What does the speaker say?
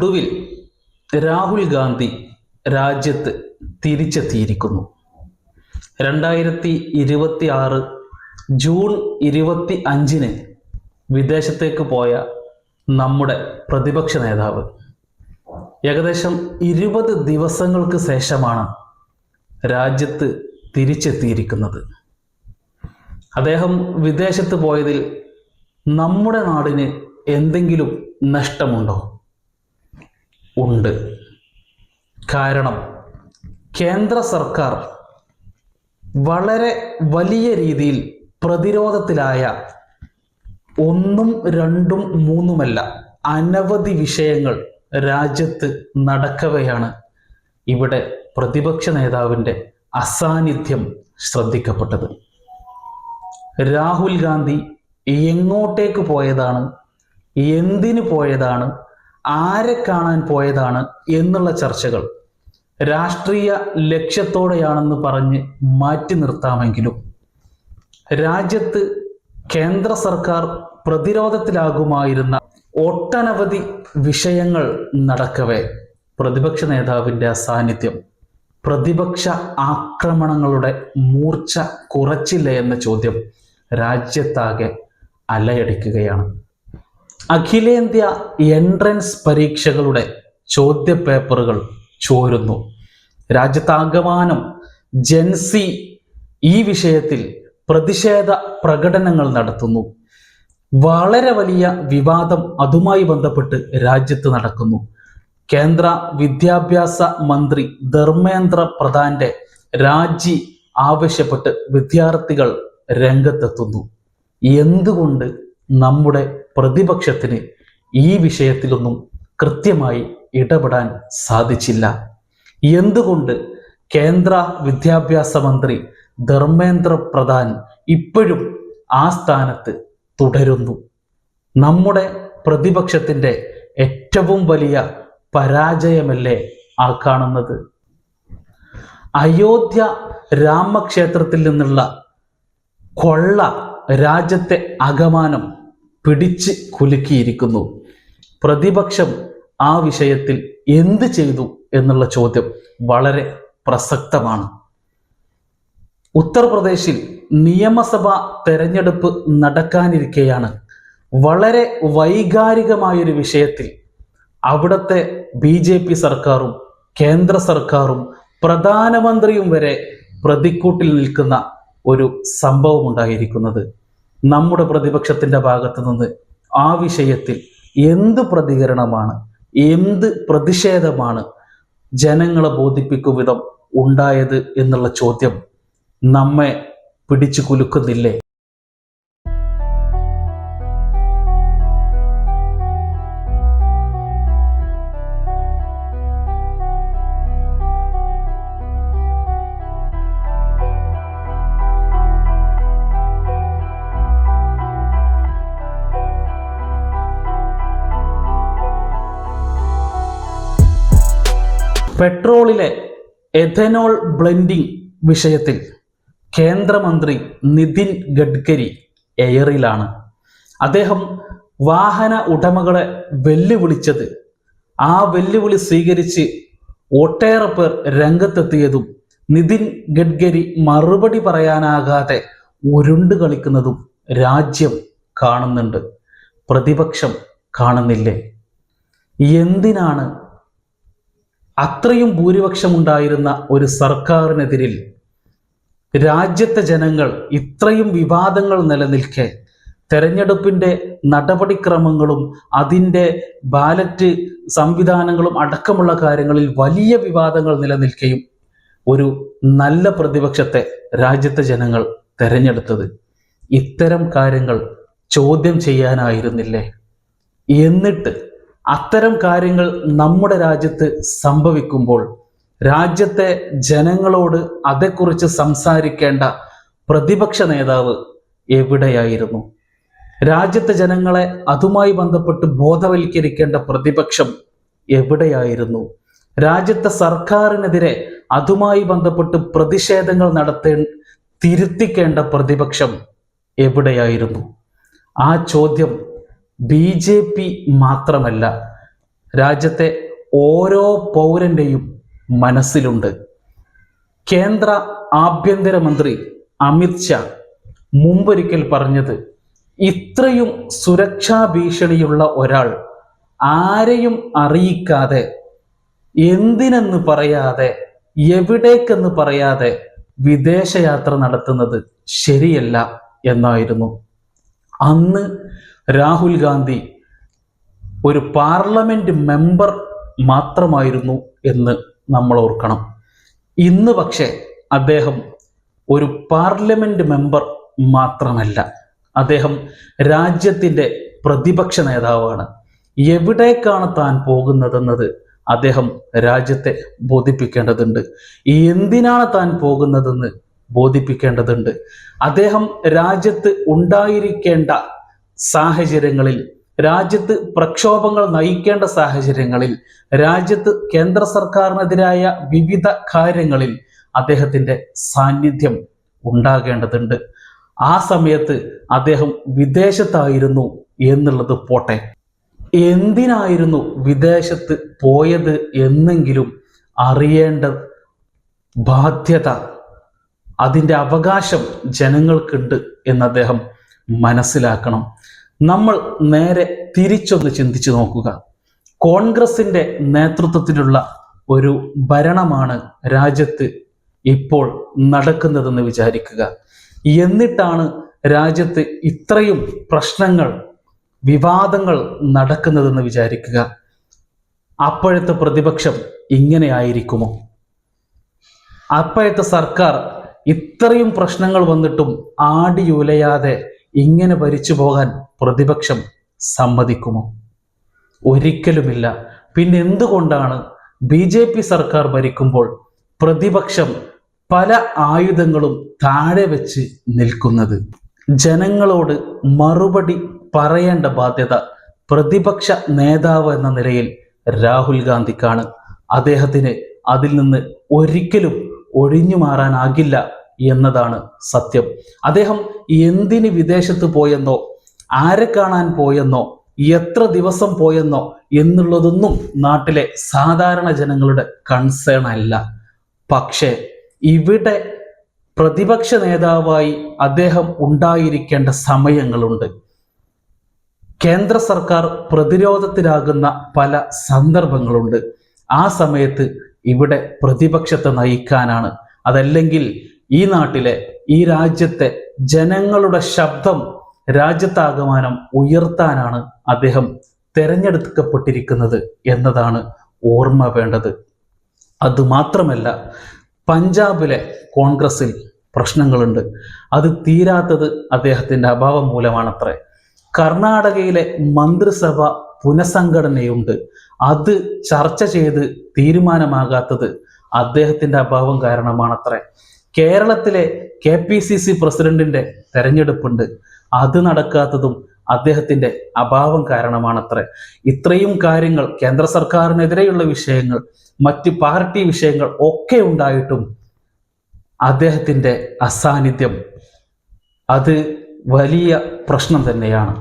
ഒടുവിൽ രാഹുൽ ഗാന്ധി രാജ്യത്ത് തിരിച്ചെത്തിയിരിക്കുന്നു. 2026 ജൂൺ 25 വിദേശത്തേക്ക് പോയ നമ്മുടെ പ്രതിപക്ഷ നേതാവ് ഏകദേശം 20 ദിവസങ്ങൾക്ക് ശേഷമാണ് രാജ്യത്ത് തിരിച്ചെത്തിയിരിക്കുന്നത്. അദ്ദേഹം വിദേശത്ത് പോയതിൽ നമ്മുടെ നാടിന് എന്തെങ്കിലും നഷ്ടമുണ്ടോ? ഉണ്ട്. കാരണം കേന്ദ്ര സർക്കാർ വളരെ വലിയ രീതിയിൽ പ്രതിരോധത്തിലായ ഒന്നും രണ്ടും മൂന്നുമല്ല അനവധി വിഷയങ്ങൾ രാജ്യത്ത് നടക്കവെയാണ് ഇവിടെ പ്രതിപക്ഷ നേതാവിൻ്റെ അസാന്നിധ്യം ശ്രദ്ധിക്കപ്പെട്ടത്. രാഹുൽ ഗാന്ധി എങ്ങോട്ടേക്ക് പോയതാണ്, എന്തിനു പോയതാണ്, ആരെ കാണാൻ പോയതാണ് എന്നുള്ള ചർച്ചകൾ രാഷ്ട്രീയ ലക്ഷ്യത്തോടെയാണെന്ന് പറഞ്ഞ് മാറ്റി നിർത്താമെങ്കിലും രാജ്യത്ത് കേന്ദ്ര സർക്കാർ പ്രതിരോധത്തിലാകുമായിരുന്ന ഒട്ടനവധി വിഷയങ്ങൾ നടക്കവേ പ്രതിപക്ഷ നേതാവിൻ്റെ അസാന്നിധ്യം പ്രതിപക്ഷ ആക്രമണങ്ങളുടെ മൂർച്ച കുറച്ചില്ല എന്ന ചോദ്യം രാജ്യത്താകെ അലയടിക്കുകയാണ്. അഖിലേന്ത്യാ എൻട്രൻസ് പരീക്ഷകളുടെ ചോദ്യപേപ്പറുകൾ ചോരുന്നു. രാജ്യത്താകമാനം ജൻസി ഈ വിഷയത്തിൽ പ്രതിഷേധ പ്രകടനങ്ങൾ നടത്തുന്നു. വളരെ വലിയ വിവാദം അതുമായി ബന്ധപ്പെട്ട് രാജ്യത്ത് നടക്കുന്നു. കേന്ദ്ര വിദ്യാഭ്യാസ മന്ത്രി ധർമ്മേന്ദ്ര പ്രധാന്റെ രാജി ആവശ്യപ്പെട്ട് വിദ്യാർത്ഥികൾ രംഗത്തെത്തുന്നു. എന്തുകൊണ്ട് നമ്മുടെ പ്രതിപക്ഷത്തിന് ഈ വിഷയത്തിലൊന്നും കൃത്യമായി ഇടപെടാൻ സാധിച്ചില്ല? എന്തുകൊണ്ട് കേന്ദ്ര വിദ്യാഭ്യാസ മന്ത്രി ധർമ്മേന്ദ്ര പ്രധാൻ ഇപ്പോഴും ആ സ്ഥാനത്ത് തുടരുന്നു? നമ്മുടെ പ്രതിപക്ഷത്തിൻ്റെ ഏറ്റവും വലിയ പരാജയമല്ലേ ആ കാണുന്നത്? അയോധ്യ രാമക്ഷേത്രത്തിൽ നിന്നുള്ള കൊള്ള രാജ്യത്തെ ആകമാനം പിടിച്ച് കുലുക്കിയിരിക്കുന്നു. പ്രതിപക്ഷം ആ വിഷയത്തിൽ എന്ത് ചെയ്തു എന്നുള്ള ചോദ്യം വളരെ പ്രസക്തമാണ്. ഉത്തർപ്രദേശിൽ നിയമസഭാ തെരഞ്ഞെടുപ്പ് നടക്കാനിരിക്കെയാണ് വളരെ വൈകാരികമായൊരു വിഷയത്തിൽ അവിടുത്തെ BJP സർക്കാരും കേന്ദ്ര സർക്കാരും പ്രധാനമന്ത്രിയും വരെ പ്രതിക്കൂട്ടിൽ നിൽക്കുന്ന ഒരു സംഭവം ഉണ്ടായിരിക്കുന്നത്. നമ്മുടെ പ്രതിപക്ഷത്തിൻ്റെ ഭാഗത്ത് നിന്ന് ആ വിഷയത്തിൽ എന്ത് പ്രതികരണമാണ്, എന്ത് പ്രതിഷേധമാണ് ജനങ്ങളെ ബോധിപ്പിക്കും വിധം ഉണ്ടായത് എന്നുള്ള ചോദ്യം നമ്മെ പിടിച്ചു കുലുക്കുന്നില്ലേ? പെട്രോളിലെ എഥനോൾ ബ്ലെൻഡിംഗ് വിഷയത്തിൽ കേന്ദ്രമന്ത്രി നിതിൻ ഗഡ്കരി എയറിലാണ്. അദ്ദേഹം വാഹന ഉടമകളെ വെല്ലുവിളിച്ചത്, ആ വെല്ലുവിളി സ്വീകരിച്ച് ഒട്ടേറെ പേർ രംഗത്തെത്തിയതും നിതിൻ ഗഡ്കരി മറുപടി പറയാനാകാതെ ഉരുണ്ട് കളിക്കുന്നതും രാജ്യം കാണുന്നുണ്ട്. പ്രതിപക്ഷം കാണുന്നില്ലേ? എന്തിനാണ് അത്രയും ഭൂരിപക്ഷമുണ്ടായിരുന്ന ഒരു സർക്കാരിനെതിരിൽ രാജ്യത്തെ ജനങ്ങൾ ഇത്രയും വിവാദങ്ങൾ നിലനിൽക്കെ, തെരഞ്ഞെടുപ്പിൻ്റെ നടപടിക്രമങ്ങളും അതിൻ്റെ ബാലറ്റ് സംവിധാനങ്ങളും അടക്കമുള്ള കാര്യങ്ങളിൽ വലിയ വിവാദങ്ങൾ നിലനിൽക്കുകയും ഒരു നല്ല പ്രതിപക്ഷത്തെ രാജ്യത്തെ ജനങ്ങൾ തെരഞ്ഞെടുത്തത് ഇത്തരം കാര്യങ്ങൾ ചോദ്യം ചെയ്യാനായിരുന്നില്ലേ? എന്നിട്ട് അത്തരം കാര്യങ്ങൾ നമ്മുടെ രാജ്യത്ത് സംഭവിക്കുമ്പോൾ രാജ്യത്തെ ജനങ്ങളോട് അതേക്കുറിച്ച് സംസാരിക്കേണ്ട പ്രതിപക്ഷ നേതാവ് എവിടെയായിരുന്നു? രാജ്യത്തെ ജനങ്ങളെ അതുമായി ബന്ധപ്പെട്ട് ബോധവൽക്കരിക്കേണ്ട പ്രതിപക്ഷം എവിടെയായിരുന്നു? രാജ്യത്തെ സർക്കാരിനെതിരെ അതുമായി ബന്ധപ്പെട്ട് പ്രതിഷേധങ്ങൾ തിരുത്തിക്കേണ്ട പ്രതിപക്ഷം എവിടെയായിരുന്നു? ആ ചോദ്യം BJP മാത്രമല്ല, രാജ്യത്തെ ഓരോ പൗരന്റെയും മനസ്സിലുണ്ട്. കേന്ദ്ര ആഭ്യന്തരമന്ത്രി അമിത് ഷാ മുമ്പൊരിക്കൽ പറഞ്ഞത്, ഇത്രയും സുരക്ഷാ ഭീഷണിയുള്ള ഒരാൾ ആരെയും അറിയിക്കാതെ, എന്തിനെന്ന് പറയാതെ, എവിടേക്കെന്ന് പറയാതെ വിദേശയാത്ര നടത്തുന്നത് ശരിയല്ല എന്നായിരുന്നു. അന്ന് രാഹുൽ ഗാന്ധി ഒരു പാർലമെന്റ് മെമ്പർ മാത്രമായിരുന്നു എന്ന് നമ്മൾ ഓർക്കണം. ഇന്ന് പക്ഷേ അദ്ദേഹം ഒരു പാർലമെന്റ് മെമ്പർ മാത്രമല്ല, അദ്ദേഹം രാജ്യത്തിൻ്റെ പ്രതിപക്ഷ നേതാവാണ്. എവിടേക്കാണ് താൻ പോകുന്നതെന്നത് അദ്ദേഹം രാജ്യത്തെ ബോധിപ്പിക്കേണ്ടതുണ്ട്. എന്തിനാണ് താൻ പോകുന്നതെന്ന് ബോധിപ്പിക്കേണ്ടതുണ്ട്. അദ്ദേഹം രാജ്യത്ത് ഉണ്ടായിരിക്കേണ്ട സാഹചര്യങ്ങളിൽ, രാജ്യത്ത് പ്രക്ഷോഭങ്ങൾ നയിക്കേണ്ട സാഹചര്യങ്ങളിൽ, രാജ്യത്ത് കേന്ദ്ര സർക്കാരിനെതിരായ വിവിധ കാര്യങ്ങളിൽ അദ്ദേഹത്തിൻ്റെ സാന്നിധ്യം ഉണ്ടാകേണ്ടതുണ്ട്. ആ സമയത്ത് അദ്ദേഹം വിദേശത്തായിരുന്നു എന്നുള്ളത് പോട്ടെ, എന്തിനായിരുന്നു വിദേശത്ത് പോയത് എന്നെങ്കിലും അറിയേണ്ട ബാധ്യത, അതിൻ്റെ അവകാശം ജനങ്ങൾക്കുണ്ട് എന്ന് അദ്ദേഹം മനസ്സിലാക്കണം. നമ്മൾ നേരെ തിരിച്ചൊന്ന് ചിന്തിച്ചു നോക്കുക. കോൺഗ്രസിൻ്റെ നേതൃത്വത്തിലുള്ള ഒരു ഭരണമാണ് രാജ്യത്ത് ഇപ്പോൾ നടക്കുന്നതെന്ന് വിചാരിക്കുക. എന്നിട്ടാണ് രാജ്യത്ത് ഇത്രയും പ്രശ്നങ്ങൾ, വിവാദങ്ങൾ നടക്കുന്നതെന്ന് വിചാരിക്കുക. അപ്പോഴത്തെ പ്രതിപക്ഷം ഇങ്ങനെ ആയിരിക്കുമോ? അപ്പോഴത്തെ സർക്കാർ ഇത്രയും പ്രശ്നങ്ങൾ വന്നിട്ടും ആടിയുലയാതെ ഇങ്ങനെ ഭരിച്ചു പോകാൻ പ്രതിപക്ഷം സമ്മതിക്കുമോ? ഒരിക്കലുമില്ല. പിന്നെ എന്തുകൊണ്ടാണ് BJP സർക്കാർ ഭരിക്കുമ്പോൾ പ്രതിപക്ഷം പല ആയുധങ്ങളും താഴെ വെച്ച് നിൽക്കുന്നത്? ജനങ്ങളോട് മറുപടി പറയേണ്ട ബാധ്യത പ്രതിപക്ഷ നേതാവ് എന്ന നിലയിൽ രാഹുൽ ഗാന്ധിക്കാണ്. അദ്ദേഹത്തിന് അതിൽ നിന്ന് ഒരിക്കലും ഒഴിഞ്ഞു മാറാനാകില്ല എന്നതാണ് സത്യം. അദ്ദേഹം എന്തിന് വിദേശത്ത് പോയെന്നോ, ആരെ കാണാൻ പോയെന്നോ, എത്ര ദിവസം പോയെന്നോ എന്നുള്ളതൊന്നും നാട്ടിലെ സാധാരണ ജനങ്ങളുടെ കൺസേൺ അല്ല. പക്ഷേ ഇവിടെ പ്രതിപക്ഷ നേതാവായി അദ്ദേഹം ഉണ്ടായിരിക്കേണ്ട സമയങ്ങളുണ്ട്. കേന്ദ്ര സർക്കാർ പ്രതിരോധത്തിലാകുന്ന പല സന്ദർഭങ്ങളുണ്ട്. ആ സമയത്ത് ഇവിടെ പ്രതിപക്ഷത്തെ നയിക്കാനാണ്, അതല്ലെങ്കിൽ ഈ നാട്ടിലെ, ഈ രാജ്യത്തെ ജനങ്ങളുടെ ശബ്ദം രാജ്യത്താകമാനം ഉയർത്താനാണ് അദ്ദേഹം തെരഞ്ഞെടുക്കപ്പെട്ടിരിക്കുന്നത് എന്നതാണ് ഓർമ്മ വേണ്ടത്. അതുമാത്രമല്ല, പഞ്ചാബിലെ കോൺഗ്രസിൽ പ്രശ്നങ്ങളുണ്ട്. അത് തീരാത്തത് അദ്ദേഹത്തിൻ്റെ അഭാവം മൂലമാണത്രേ. കർണാടകയിലെ മന്ത്രിസഭ പുനഃസംഘടനയുണ്ട്. അത് ചർച്ച ചെയ്ത് തീരുമാനമാകാത്തത് അദ്ദേഹത്തിൻ്റെ അഭാവം കാരണമാണത്രേ. കേരളത്തിലെ KPCC പ്രസിഡന്റിന്റെ തെരഞ്ഞെടുപ്പുണ്ട്. അത് നടക്കാത്തതും അദ്ദേഹത്തിൻ്റെ അഭാവം കാരണമാണത്രേ. ഇത്രയും കാര്യങ്ങൾ, കേന്ദ്ര സർക്കാരിനെതിരെയുള്ള വിഷയങ്ങൾ, മറ്റ് പാർട്ടി വിഷയങ്ങൾ ഒക്കെ ഉണ്ടായിട്ടും അദ്ദേഹത്തിൻ്റെ അസാന്നിധ്യം അത് വലിയ പ്രശ്നം തന്നെയാണ്.